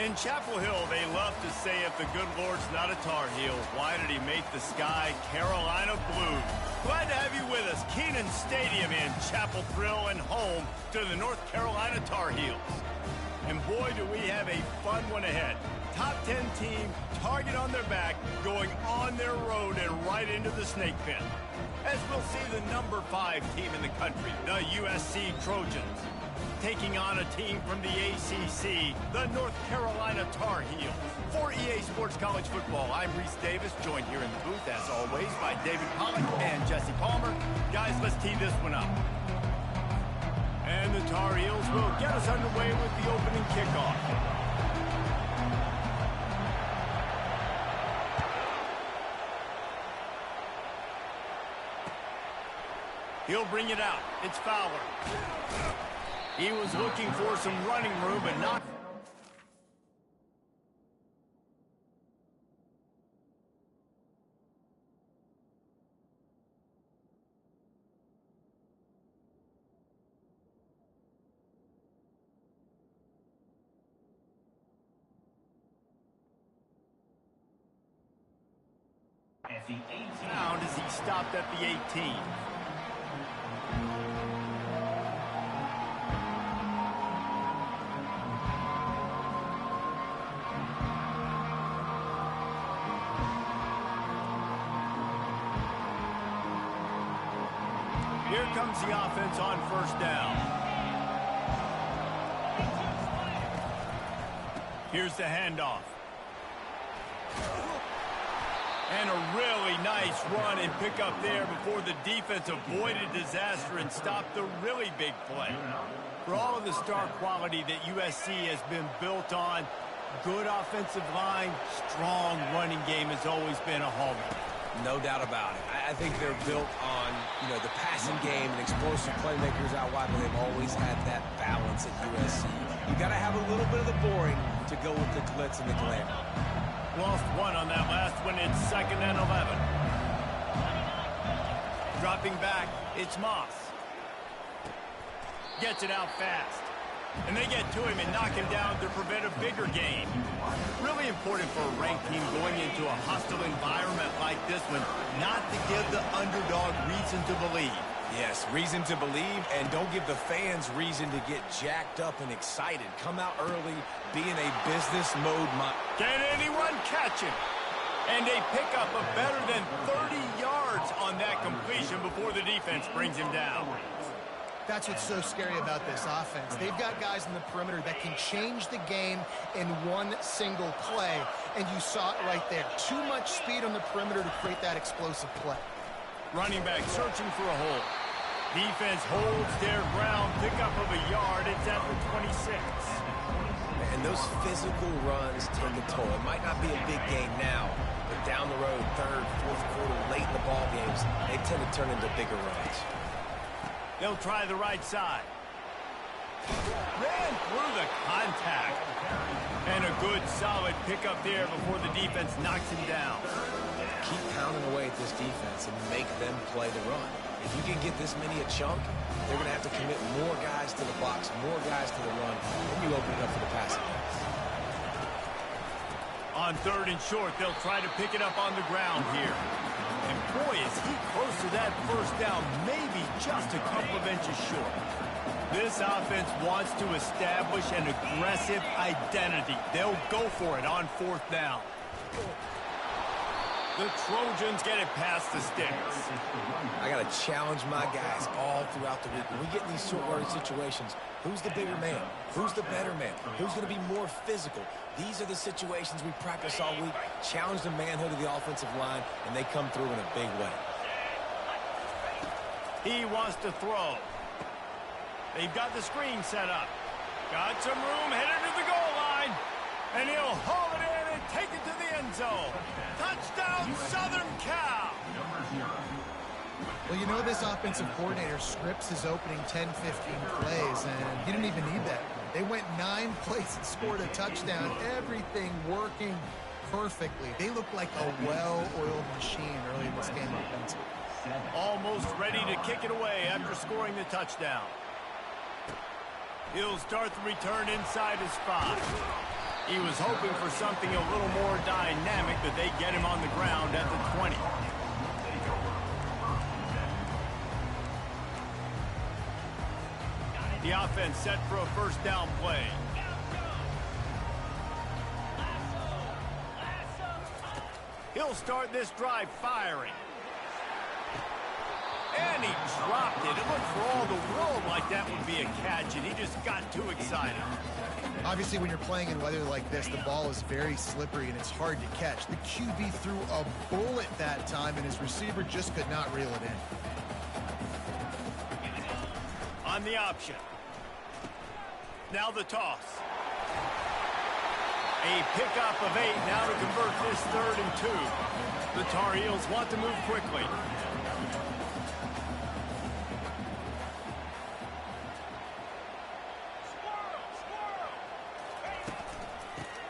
In Chapel Hill, they love to say if the good Lord's not a Tar Heel, why did he make the sky Carolina blue? Glad to have you with us. Kenan Stadium in Chapel Thrill and home to the North Carolina Tar Heels. And boy, do we have a fun one ahead. Top 10 team, target on their back, going on their road and right into the snake pit. As we'll see the number 5 team in the country, the USC Trojans, taking on a team from the ACC, the North Carolina Tar Heels. For EA Sports College Football, I'm Reese Davis, joined here in the booth, as always, by David Pollack and Jesse Palmer. Guys, let's tee this one up. And the Tar Heels will get us underway with the opening kickoff. He'll bring it out. It's Fowler. He was looking for some running room, but not. At the 18. Found as he stopped at the 18. Here comes the offense on first down. Here's the handoff. And a really nice run and pick up there before the defense avoided disaster and stopped the really big play. For all of the star quality that USC has been built on, good offensive line, strong running game has always been a hallmark. No doubt about it. I think they're built on, the passing game and explosive playmakers out wide, but they've always had that balance at USC. You got to have a little bit of the boring to go with the glitz and the glamour. Lost one on that last one. It's 2nd and 11. Dropping back, it's Moss. Gets it out fast. And they get to him and knock him down to prevent a bigger gain. Really important for a ranked team going into a hostile environment like this one, not to give the underdog reason to believe. Yes, reason to believe, and don't give the fans reason to get jacked up and excited. Come out early, be in a business mode. Can anyone catch him? And they pick up a better than 30 yards on that completion before the defense brings him down. That's what's so scary about this offense. They've got guys in the perimeter that can change the game in one single play, and you saw it right there. Too much speed on the perimeter to create that explosive play. Running back searching for a hole. Defense holds their ground, pickup of a yard. It's at the 26. And those physical runs take a toll. It might not be a big game now, but down the road, 3rd, 4th quarter, late in the ball games, they tend to turn into bigger runs. They'll try the right side. Ran through the contact. And a good, solid pickup there before the defense knocks him down. Keep pounding away at this defense and make them play the run. If you can get this many a chunk, they're going to have to commit more guys to the box, more guys to the run, and you open it up for the passing game. On 3rd and short, they'll try to pick it up on the ground here. And boy, is he close to that first down, maybe just a couple of inches short. This offense wants to establish an aggressive identity. They'll go for it on 4th down. The Trojans get it past the sticks. I got to challenge my guys all throughout the week. When we get in these short-yardage situations, who's the bigger man? Who's the better man? Who's going to be more physical? These are the situations we practice all week. Challenge the manhood of the offensive line, and they come through in a big way. He wants to throw. They've got the screen set up. Got some room, headed to the goal line. And he'll haul it in and take it to the end zone. Touchdown, Southern Cal. Well, this offensive coordinator scripts his opening 10, 15 plays, and he didn't even need that. They went 9 plays and scored a touchdown. Everything working perfectly. They look like a well-oiled machine early in this game offensively. Almost ready to kick it away after scoring the touchdown. He'll start the return inside his 5. He was hoping for something a little more dynamic, but they get him on the ground at the 20. The offense set for a first down play. He'll start this drive firing. And he dropped it. It looked for all the world like that would be a catch, and he just got too excited. Obviously, when you're playing in weather like this, the ball is very slippery and it's hard to catch. The QB threw a bullet that time, and his receiver just could not reel it in. On the option. Now the toss. A pickup of 8 now to convert this 3rd and 2. The Tar Heels want to move quickly.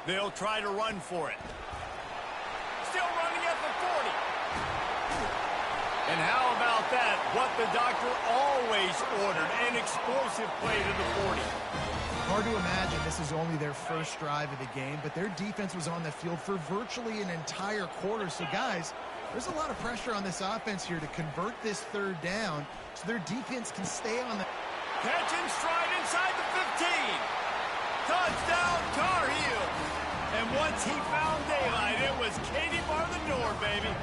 They'll try to run for it. Still running at the 40. And how about that? What the doctor always ordered, an explosive play to the 40. Hard to imagine this is only their first drive of the game, but their defense was on the field for virtually an entire quarter. So, guys, there's a lot of pressure on this offense here to convert this 3rd down so their defense can stay on the... Catch and stride inside the 15. Touchdown, Tar Heels. And once he found daylight, it was Katie bar the door, baby.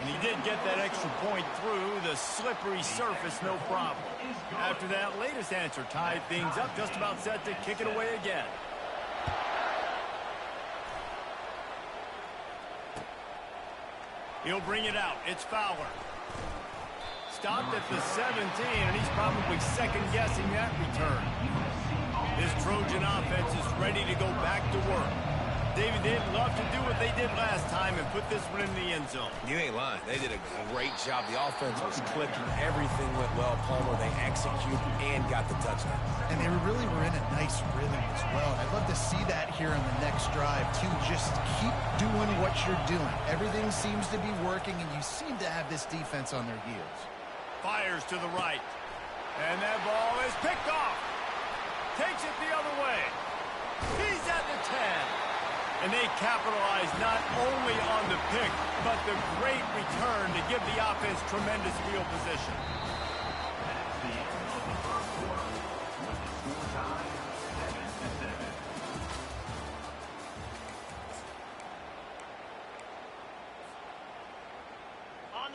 And he did get that extra point through the slippery surface, no problem. After that latest answer tied things up, just about set to kick it away again. He'll bring it out. It's Fowler. Stopped at the 17, and he's probably second-guessing that return. This Trojan offense is ready to go back to work. David, they'd love to do what they did last time and put this one in the end zone. You ain't lying. They did a great job. The offense was clicking. Everything went well. Palmer, they executed and got the touchdown. And they really were in a nice rhythm as well. I'd love to see that here on the next drive, too. Just keep doing what you're doing. Everything seems to be working, and you seem to have this defense on their heels. Fires to the right. And that ball is picked off. Takes it the other way. He's at the 10. And they capitalize not only on the pick, but the great return to give the offense tremendous field position.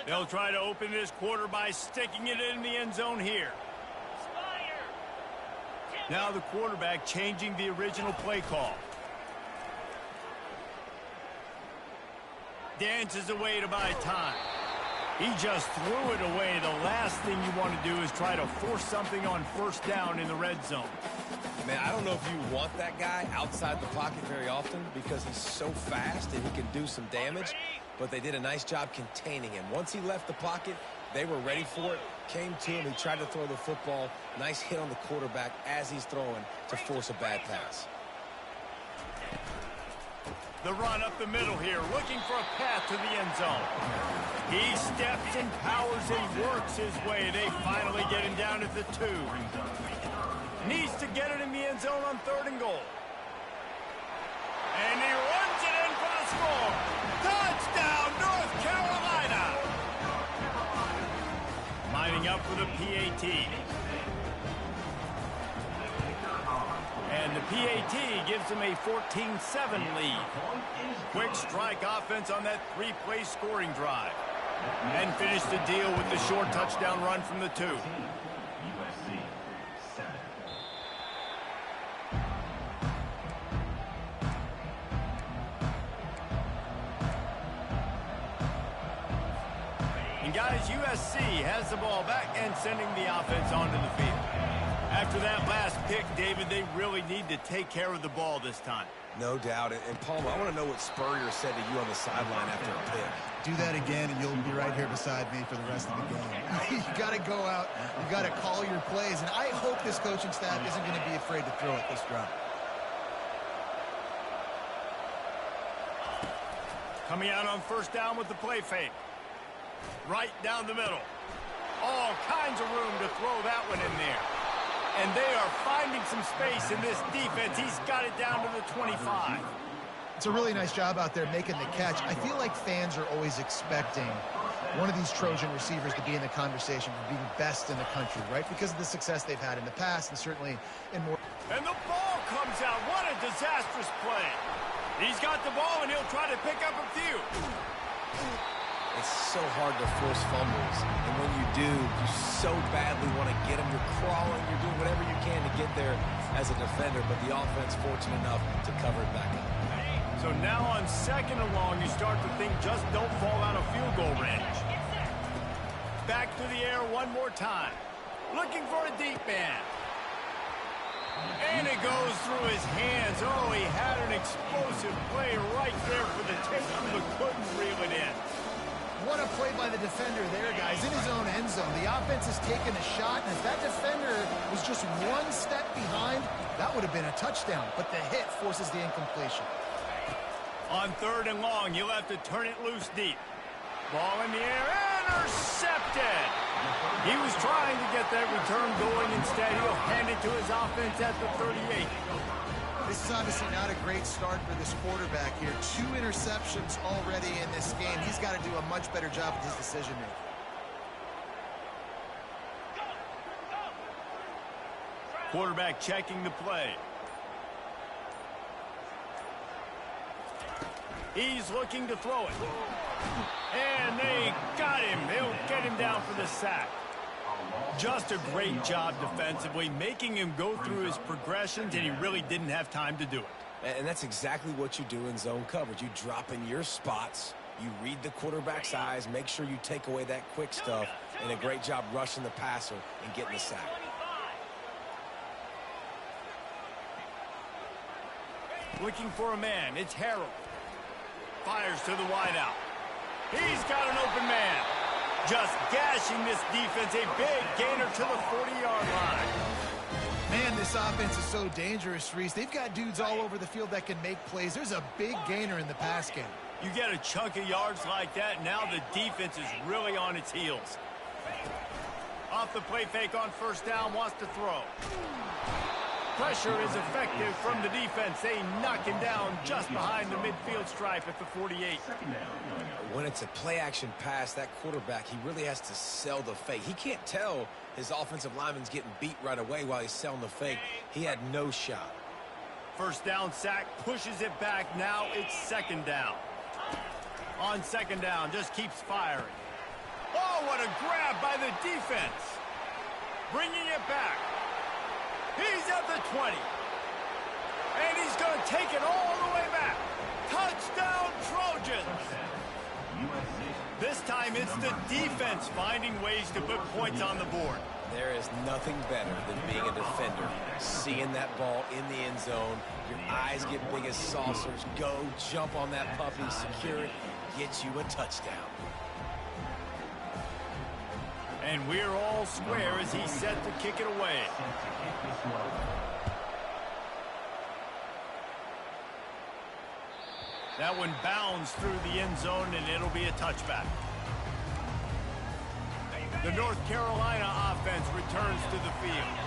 They'll try to open this quarter by sticking it in the end zone here. Now the quarterback changing the original play call. Dances away to buy time. He just threw it away. The last thing you want to do is try to force something on first down in the red zone. Man, I don't know if you want that guy outside the pocket very often because he's so fast and he can do some damage, but they did a nice job containing him. Once he left the pocket, they were ready for it, came to him, he tried to throw the football. Nice hit on the quarterback as he's throwing to force a bad pass. The run up the middle here, looking for a path to the end zone. He steps and powers and works his way. They finally get him down at the 2. Needs to get it in the end zone on 3rd and goal. And he runs it in for the score. Touchdown, North Carolina. Lining up for the PAT. And the PAT gives them a 14-7 lead. Quick strike offense on that 3-play scoring drive. And finish the deal with the short touchdown run from the 2. And guys, USC has the ball back and sending the offense onto the field. After that last pick, David, they really need to take care of the ball this time. No doubt. And Palmer, I want to know what Spurrier said to you on the sideline after a pick. Do that again, and you'll be right here beside me for the rest of the game. You got to go out. You got to call your plays, and I hope this coaching staff isn't going to be afraid to throw it this drive. Coming out on first down with the play fake. Right down the middle. All kinds of room to throw that one in there. And they are finding some space in this defense. He's got it down to the 25. It's a really nice job out there making the catch. I feel like fans are always expecting one of these Trojan receivers to be in the conversation for being best in the country, right? Because of the success they've had in the past and certainly in more. And the ball comes out. What a disastrous play. He's got the ball, and he'll try to pick up a few. It's so hard to force fumbles, and when you do, you so badly want to get them. You're crawling, you're doing whatever you can to get there as a defender, but the offense fortunate enough to cover it back up. So now on 2nd and long, you start to think just don't fall out of field goal range. Back to the air one more time. Looking for a deep man. And it goes through his hands. Oh, he had an explosive play right there for the takedown, but couldn't reel it in. What a play by the defender there, guys, in his own end zone. The offense has taken a shot, and if that defender was just one step behind, that would have been a touchdown. But the hit forces the incompletion. On 3rd and long, you'll have to turn it loose deep. Ball in the air, intercepted. He was trying to get that return going. Instead, he'll hand it to his offense at the 38. This is obviously not a great start for this quarterback here. 2 interceptions already in this game. He's got to do a much better job with his decision-making. Quarterback checking the play. He's looking to throw it. And they got him. They'll get him down for the sack. Just a great job defensively, making him go through his progressions, and he really didn't have time to do it. And that's exactly what you do in zone coverage. You drop in your spots, you read the quarterback's eyes, make sure you take away that quick stuff, and a great job rushing the passer and getting the sack. Looking for a man. It's Harold. Fires to the wideout. He's got an open man. Just gashing this defense. A big gainer to the 40-yard line. Man, this offense is so dangerous, Reese. They've got dudes all over the field that can make plays. There's a big gainer in the pass game. You get a chunk of yards like that, now the defense is really on its heels. Off the play fake on 1st down, wants to throw. Pressure is effective from the defense. They knock him down just behind the midfield stripe at the 48. When it's a play-action pass, that quarterback, he really has to sell the fake. He can't tell his offensive lineman's getting beat right away while he's selling the fake. He had no shot. 1st down sack, pushes it back. Now it's 2nd down. On 2nd down, just keeps firing. Oh, what a grab by the defense. Bringing it back. He's at the 20. And he's going to take it all the way back. Touchdown, Trojans. This time it's the defense finding ways to put points on the board. There is nothing better than being a defender. Seeing that ball in the end zone, your eyes get big as saucers. Go, jump on that puppy, secure it, get you a touchdown. And we're all square as he's set to kick it away. That one bounds through the end zone, and it'll be a touchback. The North Carolina offense returns to the field.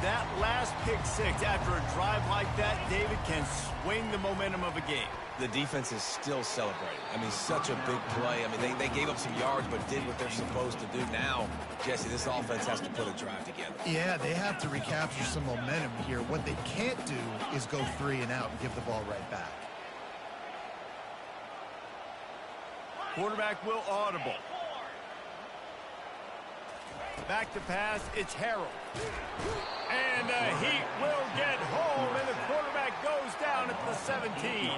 That last pick six after a drive like that, David, can swing the momentum of a game. The defense is still celebrating. I mean, such a big play. I mean, they gave up some yards but did what they're supposed to do. Now, Jesse, this offense has to put a drive together. Yeah, they have to recapture some momentum here. What they can't do is go 3 and out and give the ball right back. Quarterback will audible. Back to pass, it's Harold. And he will get home, and the quarterback goes down at the 17.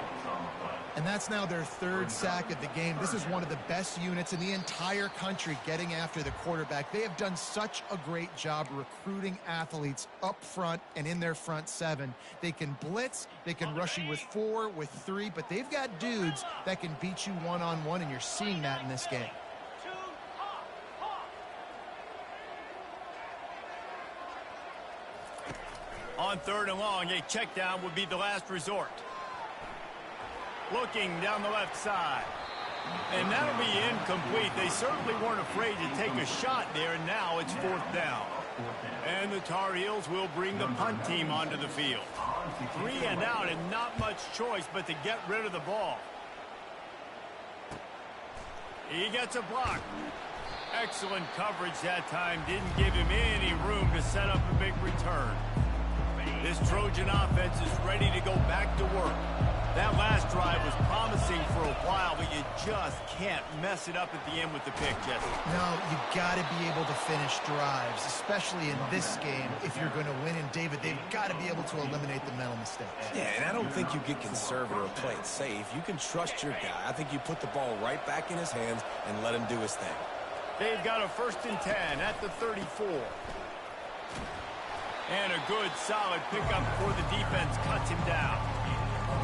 And that's now their 3rd sack of the game. This is one of the best units in the entire country getting after the quarterback. They have done such a great job recruiting athletes up front and in their front 7. They can blitz, they can rush you with 4, with 3, but they've got dudes that can beat you one-on-one, and you're seeing that in this game. On 3rd and long, a check down would be the last resort. Looking down the left side. And that'll be incomplete. They certainly weren't afraid to take a shot there, and now it's 4th down. And the Tar Heels will bring the punt team onto the field. 3 and out and not much choice but to get rid of the ball. He gets a block. Excellent coverage that time. Didn't give him any room to set up a big return. This Trojan offense is ready to go back to work. That last drive was promising for a while, but you just can't mess it up at the end with the pick, Jesse. No, you got to be able to finish drives, especially in this game. If you're going to win, and David, they've got to be able to eliminate the mental mistakes. Yeah, and I don't think you get conservative or play it safe. You can trust your guy. I think you put the ball right back in his hands and let him do his thing. They've got a 1st and 10 at the 34. And a good, solid pickup before the defense cuts him down.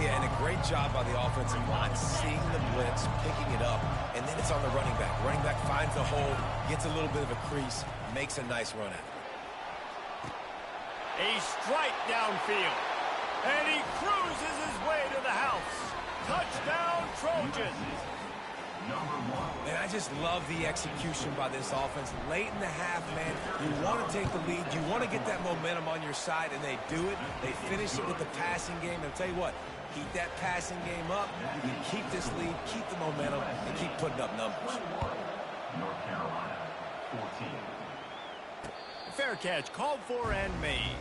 Yeah, and a great job by the offensive line, seeing the blitz, picking it up, and then it's on the running back. Running back finds the hole, gets a little bit of a crease, makes a nice run at it. A strike downfield. And he cruises his way to the house. Touchdown, Trojans. And I just love the execution by this offense. Late in the half, man, you want to take the lead. You want to get that momentum on your side, and they do it. They finish it with the passing game. And I'll tell you what, keep that passing game up. You can keep this lead, keep the momentum, and keep putting up numbers. North Carolina, 14. Fair catch, called for and made.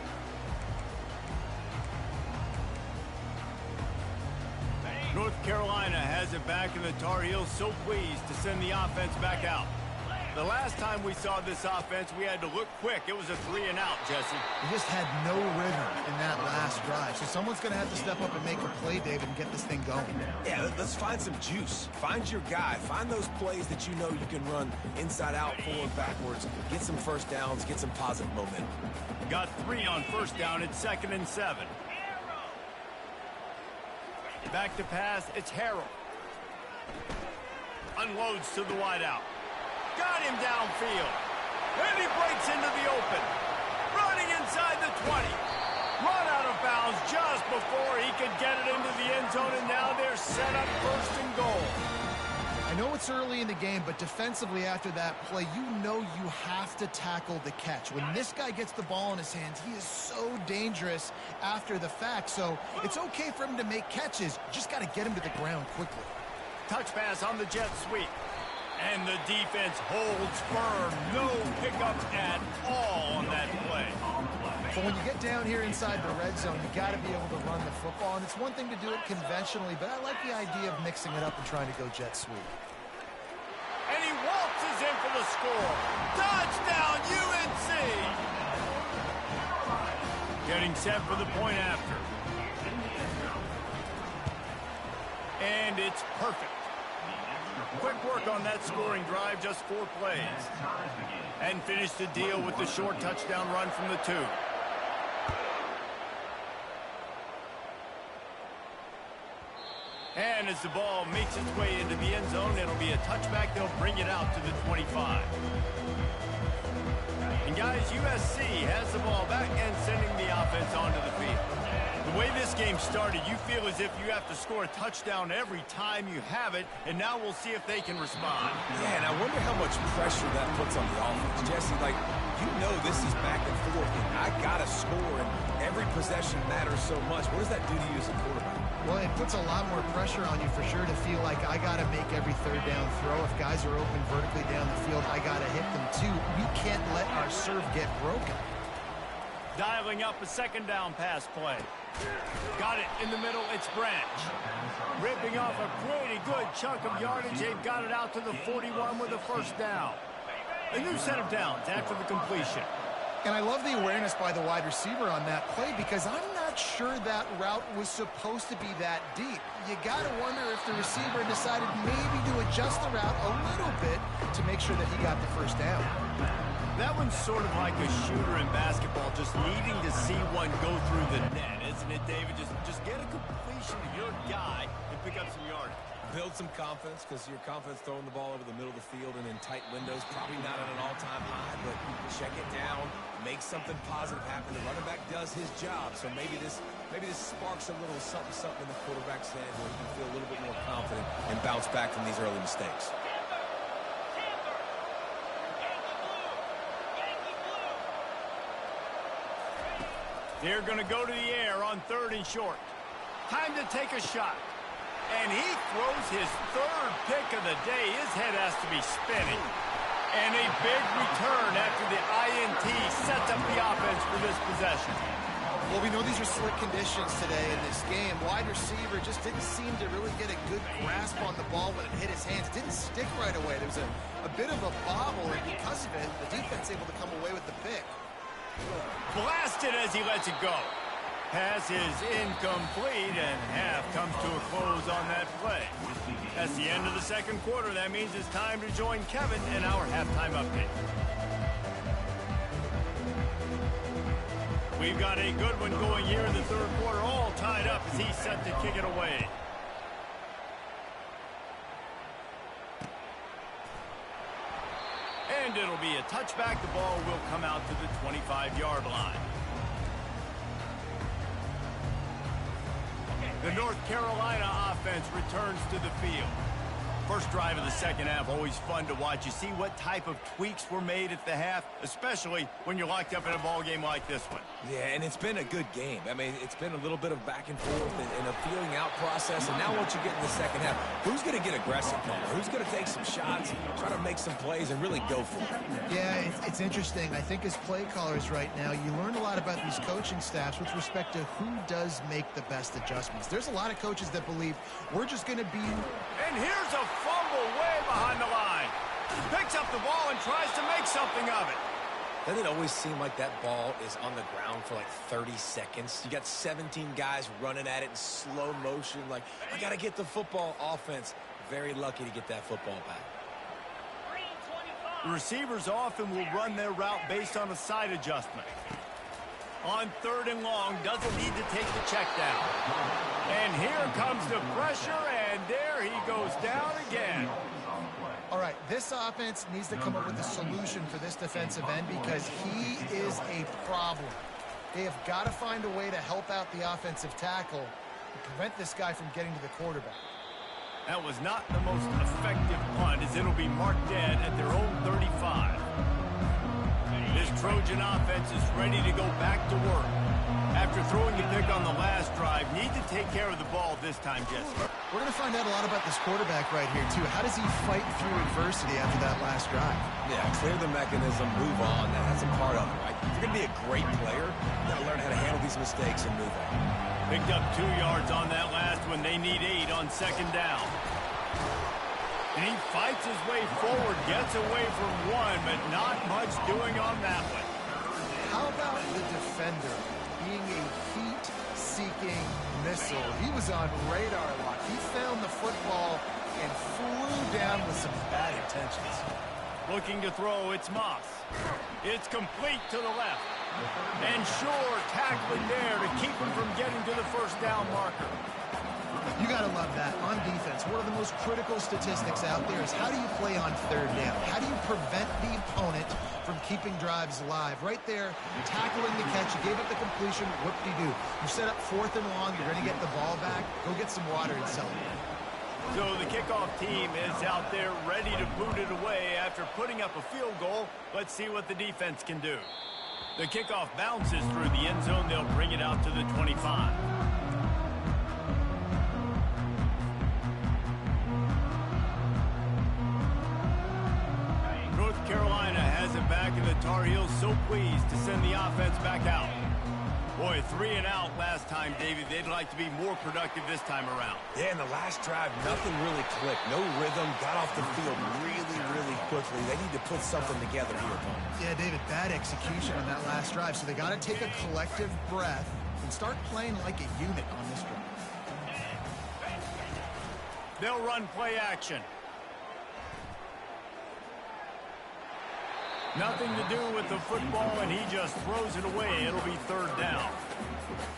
North Carolina has it back, and the Tar Heels so pleased to send the offense back out. The last time we saw this offense, we had to look quick. It was a 3 and out, Jesse. We just had no rhythm in that last drive. So someone's going to have to step up and make a play, David, and get this thing going. Yeah, let's find some juice. Find your guy. Find those plays that you know you can run inside out, forward, backwards. Get some first downs. Get some positive momentum. Got 3 on 1st down. It's 2nd and 7. Back to pass, it's Harrell. Unloads to the wideout. Got him downfield. And he breaks into the open. Running inside the 20. Run out of bounds just before he could get it into the end zone, and now they're set up 1st and goal. I know it's early in the game, but defensively after that play, you know you have to tackle the catch. When this guy gets the ball in his hands, he is so dangerous after the fact. So it's okay for him to make catches. You just got to get him to the ground quickly. Touch pass on the jet sweep. And the defense holds firm. No pickup at all on that play. But when you get down here inside the red zone, you got to be able to run the football. And it's one thing to do it conventionally, but I like the idea of mixing it up and trying to go jet sweep. And he waltzes in for the score. Touchdown, UNC! Getting set for the point after. And it's perfect. Quick work on that scoring drive, just 4 plays. And finished the deal with the short touchdown run from the 2. And as the ball makes its way into the end zone, it'll be a touchback. They'll bring it out to the 25. And guys, USC has the ball back and sending the offense onto the field. The way this game started, you feel as if you have to score a touchdown every time you have it, and now we'll see if they can respond. Yeah, and I wonder how much pressure that puts on the offense. Jesse, like, you know this is back and forth, and I got to score, and every possession matters so much. What does that do to you as a quarterback? Well, it puts a lot more pressure on you for sure to feel like I got to make every 3rd down throw. If guys are open vertically down the field, I got to hit them too. We can't let our serve get broken. Dialing up a 2nd down pass play. Got it in the middle, it's Branch. Ripping off a pretty good chunk of yardage. They've got it out to the 41 with a 1st down. A new set of downs after the completion. And I love the awareness by the wide receiver on that play because I'm not sure that route was supposed to be that deep. You got to wonder if the receiver decided maybe to adjust the route a little bit to make sure that he got the 1st down. That one's sort of like a shooter in basketball, just needing to see one go through the net, isn't it, David? Just get a completion to your guy and pick up some yardage. Build some confidence, because your confidence throwing the ball over the middle of the field and in tight windows, probably not at an all-time high, but check it down, make something positive happen. The running back does his job, so maybe this sparks a little something in the quarterback's head where he can feel a little bit more confident and bounce back from these early mistakes. They're going to go to the air on 3rd and short. Time to take a shot. And he throws his 3rd pick of the day. His head has to be spinning. And a big return after the INT sets up the offense for this possession. Well, we know these are slick conditions today in this game. Wide receiver just didn't seem to really get a good grasp on the ball when it hit his hands. It didn't stick right away. There was a bit of a bobble, and because of it, the defense able to come away with the pick. Blasted as he lets it go. Pass is incomplete, and half comes to a close on that play. That's the end of the 2nd quarter. That means it's time to join Kevin in our halftime update. We've got a good one going here in the 3rd quarter, all tied up as he's set to kick it away. And it'll be a touchback. The ball will come out to the 25-yard line. The North Carolina offense returns to the field. First drive of the 2nd half, always fun to watch. You see what type of tweaks were made at the half, especially when you're locked up in a ball game like this one. Yeah, and it's been a good game. I mean, it's been a little bit of back and forth and a feeling out process. And now once you get in the 2nd half, who's going to get aggressive, Palmer? Who's going to take some shots, try to make some plays, and really go for it? Yeah, it's interesting. I think as play callers right now, you learn a lot about these coaching staffs with respect to who does make the best adjustments. There's a lot of coaches that believe we're just going to be... And here's a fumble way behind the line. Picks up the ball and tries to make something of it. Doesn't it always seem like that ball is on the ground for like 30 seconds? You got 17 guys running at it in slow motion. Like, I got to get the football. Offense, very lucky to get that football back. The receivers often will run their route based on a side adjustment. On 3rd and long, doesn't need to take the check down. And here comes the pressure, and there he goes down again. All right, this offense needs to come up with a solution for this defensive end because he is a problem. They have got to find a way to help out the offensive tackle and prevent this guy from getting to the quarterback. That was not the most effective punt, as it'll be marked dead at their own 35. This Trojan offense is ready to go back to work. After throwing the pick on the last drive, need to take care of the ball this time, Jesse. We're going to find out a lot about this quarterback right here, too. How does he fight through adversity after that last drive? Yeah, clear the mechanism, move on. That's a part of it, right? If you're going to be a great player, you got to learn how to handle these mistakes and move on. Picked up 2 yards on that last one. They need 8 on 2nd down. And he fights his way forward, gets away from 1, but not much doing on that one. How about the defender being a heat-seeking missile? He was on radar lock. He found the football and flew down with some bad intentions. Looking to throw, it's Moss. It's complete to the left. And Shore tackling there to keep him from getting to the 1st down marker. You got to love that. On defense, one of the most critical statistics out there is how do you play on 3rd down? How do you prevent the opponent from keeping drives alive? Right there, tackling the catch. You gave up the completion. Whoop-de-doo. You set up 4th and long. You're going to get the ball back. Go get some water and celebrate. So the kickoff team is out there ready to boot it away after putting up a field goal. Let's see what the defense can do. The kickoff bounces through the end zone. They'll bring it out to the 25. North Carolina has it back, and the Tar Heels so pleased to send the offense back out. Boy, 3 and out last time, David. They'd like to be more productive this time around. Yeah, in the last drive, nothing really clicked. No rhythm, got off the field really quickly. They need to put something together here, Tom. Yeah, David, bad execution on that last drive. So they got to take a collective breath and start playing like a unit on this drive. They'll run play action. Nothing to do with the football, and he just throws it away. It'll be 3rd down.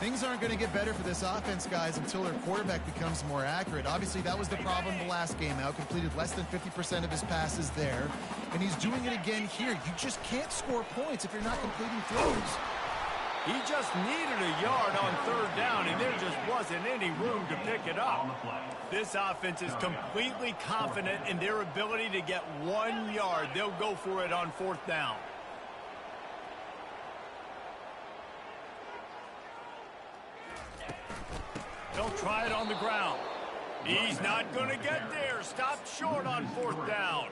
Things aren't going to get better for this offense, guys, until their quarterback becomes more accurate. Obviously, that was the problem the last game out. Completed less than 50% of his passes there, and he's doing it again here. You just can't score points if you're not completing throws. He just needed a yard on 3rd down, and there just wasn't any room to pick it up. This offense is completely confident in their ability to get 1 yard. They'll go for it on 4th down. They'll try it on the ground. He's not going to get there. Stopped short on 4th down.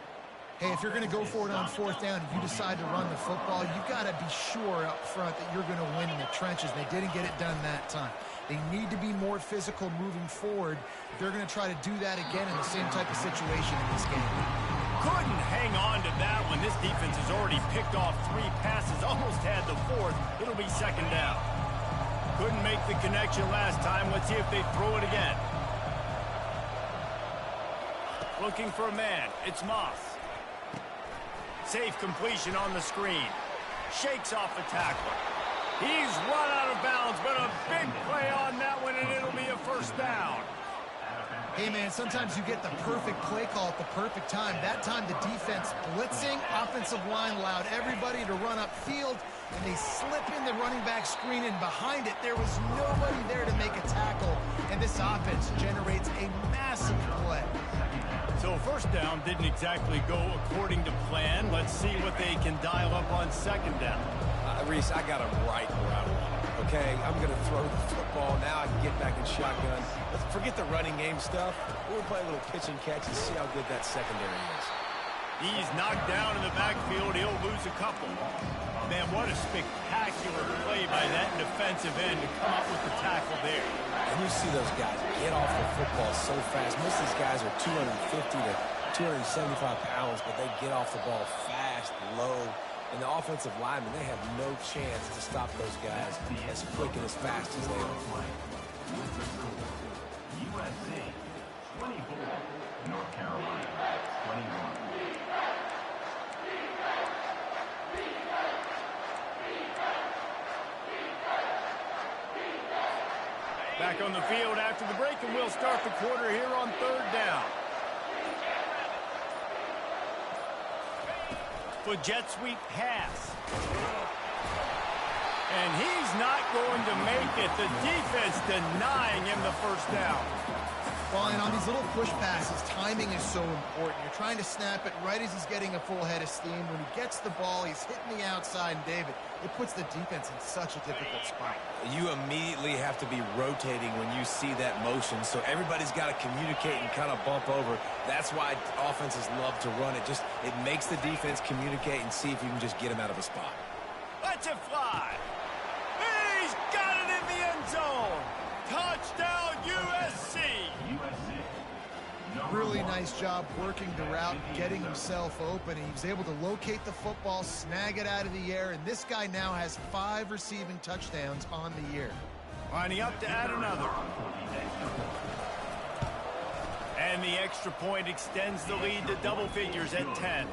Hey, if you're going to go for it on 4th down, if you decide to run the football, you've got to be sure up front that you're going to win in the trenches. They didn't get it done that time. They need to be more physical moving forward if they're going to try to do that again in the same type of situation in this game. Couldn't hang on to that one. This defense has already picked off 3 passes, almost had the 4th. It'll be 2nd down. Couldn't make the connection last time. Let's see if they throw it again. Looking for a man. It's Moss. Safe completion on the screen. Shakes off the tackler. He's run out of bounds, but a big play on that one, and it'll be a 1st down. Hey, man, sometimes you get the perfect play call at the perfect time. That time the defense blitzing, offensive line allowed everybody to run upfield, and they slip in the running back screen, and behind it there was nobody there to make a tackle, and this offense generates a massive play. So 1st down didn't exactly go according to plan. Let's see what they can dial up on 2nd down. Reese, I got him right where I want him, okay? I'm going to throw the football. Now I can get back in shotgun. Let's forget the running game stuff. We'll play a little pitch and catch and see how good that secondary is. He's knocked down in the backfield. He'll lose a couple. Man, what a spectacular play by that defensive end to come up with the tackle there. And you see those guys get off the football so fast. Most of these guys are 250 to 275 pounds, but they get off the ball fast, low. And the offensive linemen, they have no chance to stop those guys as quick and as fast as they are. UNC 24, North Carolina 21. Back on the field after the break, and we'll start the quarter here on 3rd down. For jet sweep pass. And he's not going to make it. The defense denying him the 1st down. Well, and on these little push passes, timing is so important. You're trying to snap it right as he's getting a full head of steam. When he gets the ball, he's hitting the outside, and David, it puts the defense in such a difficult spot. You immediately have to be rotating when you see that motion, so everybody's got to communicate and kind of bump over. That's why offenses love to run it. It makes the defense communicate and see if you can just get him out of a spot. Let's it fly. He's got it in the end zone. Touchdown, USC. Really nice job working the route, getting himself open. He was able to locate the football, snag it out of the air, and this guy now has 5 receiving touchdowns on the year. Lining up to add another. And the extra point extends the lead to double figures at 10.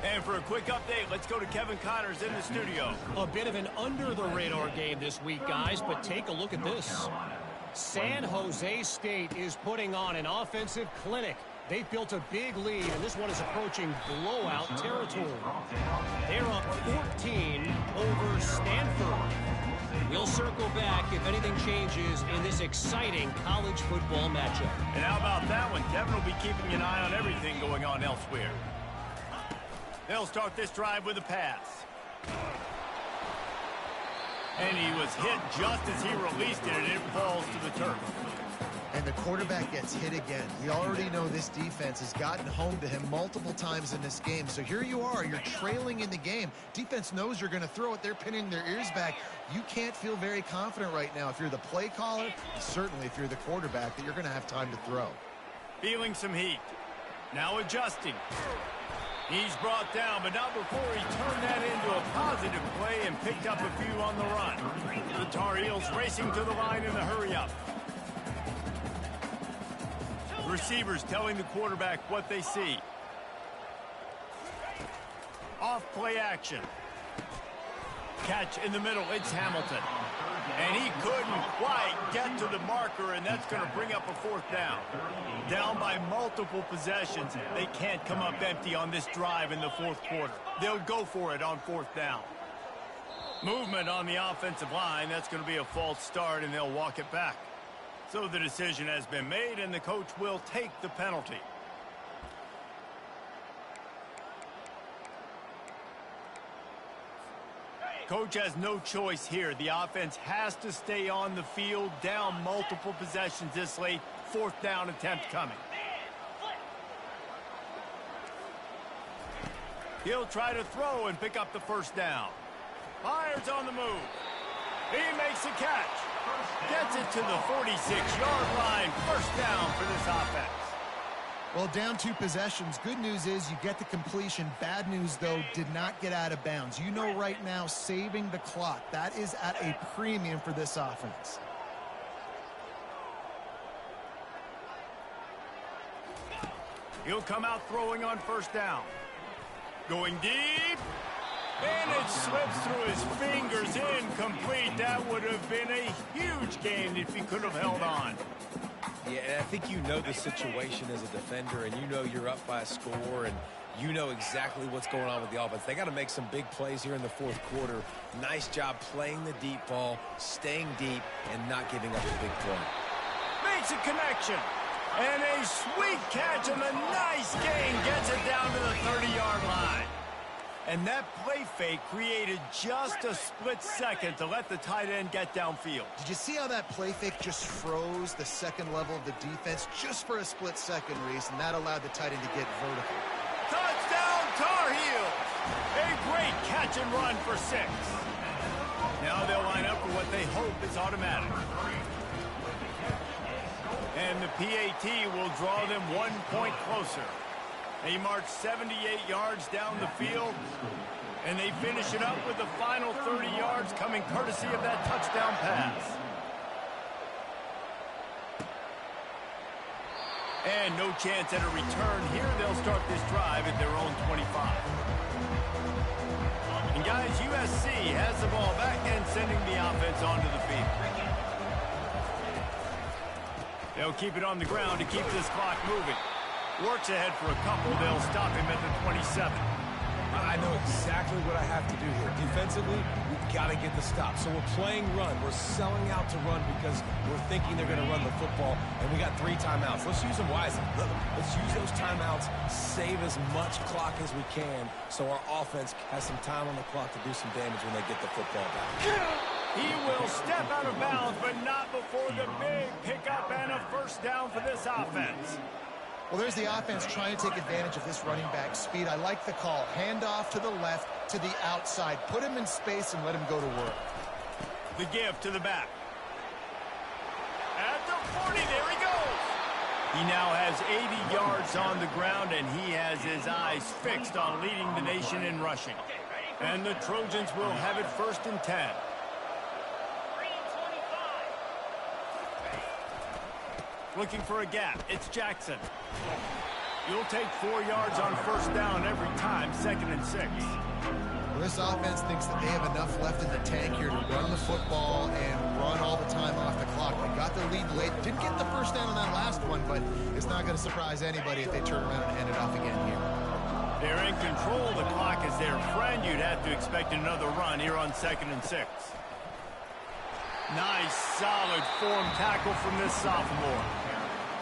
And for a quick update, let's go to Kevin Connors in the studio. A bit of an under-the-radar game this week, guys, but take a look at this. San Jose State is putting on an offensive clinic. They've built a big lead, and this one is approaching blowout territory. They're up 14 over Stanford. We'll circle back if anything changes in this exciting college football matchup. And how about that one? Kevin will be keeping an eye on everything going on elsewhere. They'll start this drive with a pass. And he was hit just as he released it, and it falls to the turf. And the quarterback gets hit again. We already know this defense has gotten home to him multiple times in this game. So here you are, you're trailing in the game. Defense knows you're going to throw it. They're pinning their ears back. You can't feel very confident right now if you're the play caller, and certainly if you're the quarterback, that you're going to have time to throw. Feeling some heat. Now adjusting. He's brought down, but not before he turned that into a positive play and picked up a few on the run. The Tar Heels racing to the line in the hurry-up. Receivers telling the quarterback what they see. Off play action. Catch in the middle, it's Hamilton. And he couldn't quite get to the marker, and that's going to bring up a 4th down. Down by multiple possessions. They can't come up empty on this drive in the 4th quarter. They'll go for it on 4th down. Movement on the offensive line. That's going to be a false start, and they'll walk it back. So the decision has been made, and the coach will take the penalty. Coach has no choice here. The offense has to stay on the field, down multiple possessions this late. 4th down attempt coming. He'll try to throw and pick up the 1st down. Fires on the move. He makes a catch. Gets it to the 46-yard line. 1st down for this offense. Well, down 2 possessions. Good news is you get the completion. Bad news, though, did not get out of bounds. You know right now, saving the clock. That is at a premium for this offense. He'll come out throwing on 1st down. Going deep. And it slips through his fingers. Incomplete. That would have been a huge gain if he could have held on. Yeah, and I think you know the situation as a defender, and you know you're up by a score, and you know exactly what's going on with the offense. They got to make some big plays here in the 4th quarter. Nice job playing the deep ball, staying deep, and not giving up a big play. Makes a connection. And a sweet catch and a nice gain gets it down to the 30-yard line. And that play fake created just a split second to let the tight end get downfield. Did you see how that play fake just froze the second level of the defense just for a split second, Reese, and that allowed the tight end to get vertical. Touchdown, Tar Heels! A great catch and run for 6. Now they'll line up for what they hope is automatic. And the PAT will draw them 1 point closer. They march 78 yards down the field, and they finish it up with the final 30 yards coming courtesy of that touchdown pass. And no chance at a return here. They'll start this drive at their own 25. And guys, USC has the ball back and sending the offense onto the field. They'll keep it on the ground to keep this clock moving. Works ahead for a couple. They'll stop him at the 27. I know exactly what I have to do here. Defensively, we've got to get the stop. So we're playing run. We're selling out to run because we're thinking they're going to run the football, and we got 3 timeouts. Let's use them wisely. Let's use those timeouts, save as much clock as we can so our offense has some time on the clock to do some damage when they get the football back. He will step out of bounds, but not before the big pickup and a 1st down for this offense. Well, there's the offense trying to take advantage of this running back speed. I like the call. Hand off to the left, to the outside. Put him in space and let him go to work. The give to the back. At the 40, there he goes. He now has 80 yards on the ground, and he has his eyes fixed on leading the nation in rushing. And the Trojans will have it 1st and 10. Looking for a gap. It's Jackson. You'll take 4 yards on 1st down every time, 2nd and 6. Well, this offense thinks that they have enough left in the tank here to run the football and run all the time off the clock. They got the lead late. Didn't get the 1st down on that last one, but it's not going to surprise anybody if they turn around and hand it off again here. They're in control. The clock is their friend. You'd have to expect another run here on 2nd and 6. Nice, solid form tackle from this sophomore.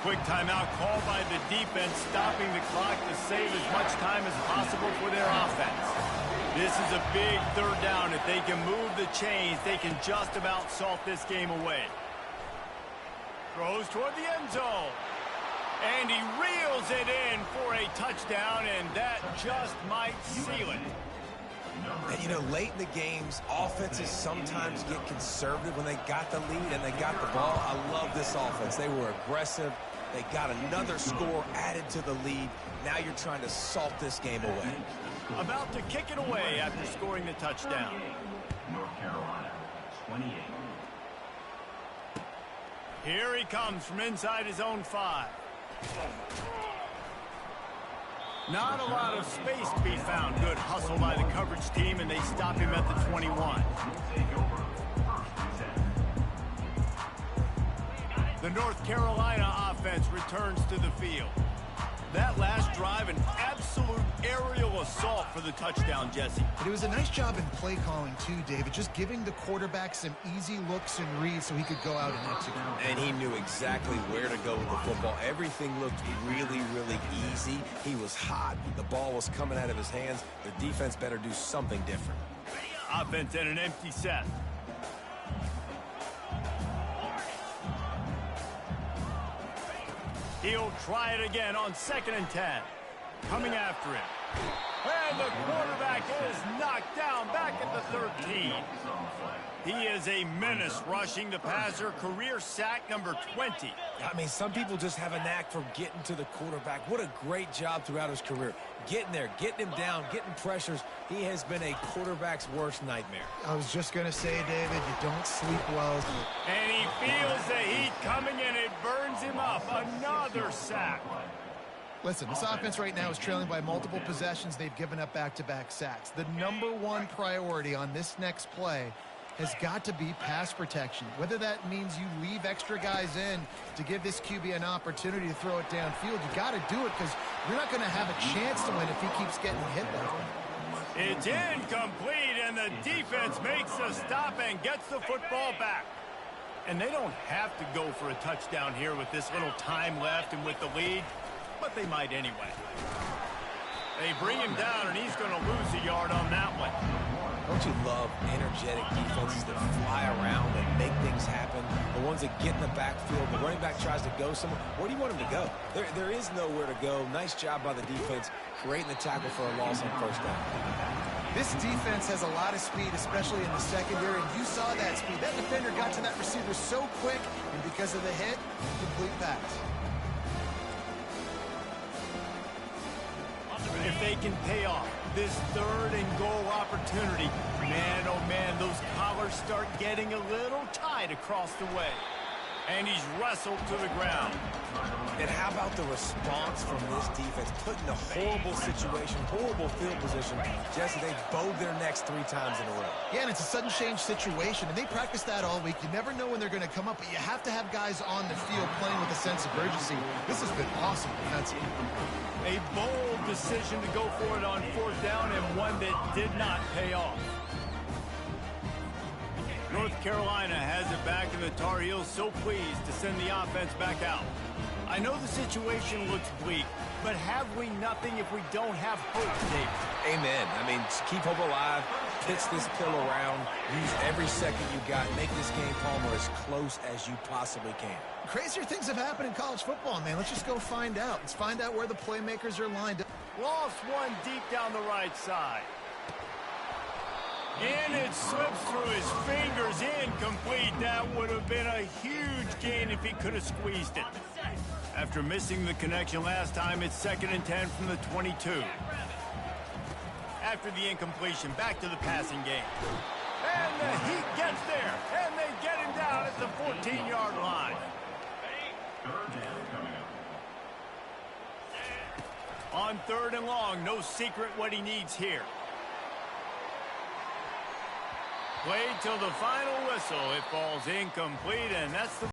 Quick timeout called by the defense, stopping the clock to save as much time as possible for their offense. This is a big 3rd down. If they can move the chains, they can just about salt this game away. Throws toward the end zone. And he reels it in for a touchdown, and that just might seal it. And, you know, late in the games, offenses sometimes get conservative when they got the lead and they got the ball. I love this offense. They were aggressive. They got another score added to the lead. Now you're trying to salt this game away. About to kick it away after scoring the touchdown. North Carolina, 28. Here he comes from inside his own 5. Not a lot of space to be found. Good hustle by the coverage team, and they stop him at the 21. The North Carolina offense returns to the field. That last drive, an absolute aerial assault for the touchdown, Jesse. But it was a nice job in play calling, too, David. Just giving the quarterback some easy looks and reads so he could go out and execute. And he knew exactly where to go with the football. Everything looked really, really easy. He was hot. The ball was coming out of his hands. The defense better do something different. Offense at an empty set. He'll try it again on 2nd and 10. Coming after him. And the quarterback is knocked down back at the 13. He is a menace rushing the passer. Career sack number 20. I mean, some people just have a knack for getting to the quarterback. What a great job throughout his career. Getting there, getting him down, getting pressures. He has been a quarterback's worst nightmare. I was just going to say, David, you don't sleep well. And he feels the heat coming and it burns him up. Another sack. Listen, this offense right now is trailing by multiple possessions. They've given up back-to-back sacks. The number one priority on this next play has got to be pass protection. Whether that means you leave extra guys in to give this QB an opportunity to throw it downfield, you got to do it because you're not going to have a chance to win if he keeps getting hit like that. It's incomplete, and the defense makes a stop and gets the football back. And they don't have to go for a touchdown here with this little time left and with the lead, but they might anyway. They bring him down, and he's going to lose a yard on that one. Don't you love energetic defenses that fly around and make things happen? The ones that get in the backfield, the running back tries to go somewhere. Where do you want him to go? There is nowhere to go. Nice job by the defense creating the tackle for a loss on 1st down. This defense has a lot of speed, especially in the secondary, and you saw that speed. That defender got to that receiver so quick, and because of the hit, complete pass. If they can pay off this 3rd and goal opportunity, man, oh man, those collars start getting a little tight across the way. And he's wrestled to the ground. And how about the response from this defense? Put in a horrible situation, horrible field position. Jesse, they bowed their necks 3 times in a row. Yeah, and it's a sudden change situation, and they practice that all week. You never know when they're going to come up, but you have to have guys on the field playing with a sense of urgency. This has been awesome defensively. A bold decision to go for it on 4th down, and one that did not pay off. North Carolina has it back, and the Tar Heels so pleased to send the offense back out. I know the situation looks bleak, but have we nothing if we don't have hope, Dave? Amen. I mean, keep hope alive, pitch this pill around, use every second you got, make this game, Palmer, as close as you possibly can. Crazier things have happened in college football, man. Let's just go find out. Let's find out where the playmakers are lined up. Lost one deep down the right side. And it slips through his fingers, incomplete. That would have been a huge gain if he could have squeezed it. After missing the connection last time, it's 2nd and 10 from the 22. After the incompletion, back to the passing game. And the Heat gets there, and they get him down at the 14-yard line. On 3rd and long, no secret what he needs here. Played till the final whistle. It falls incomplete, and that's the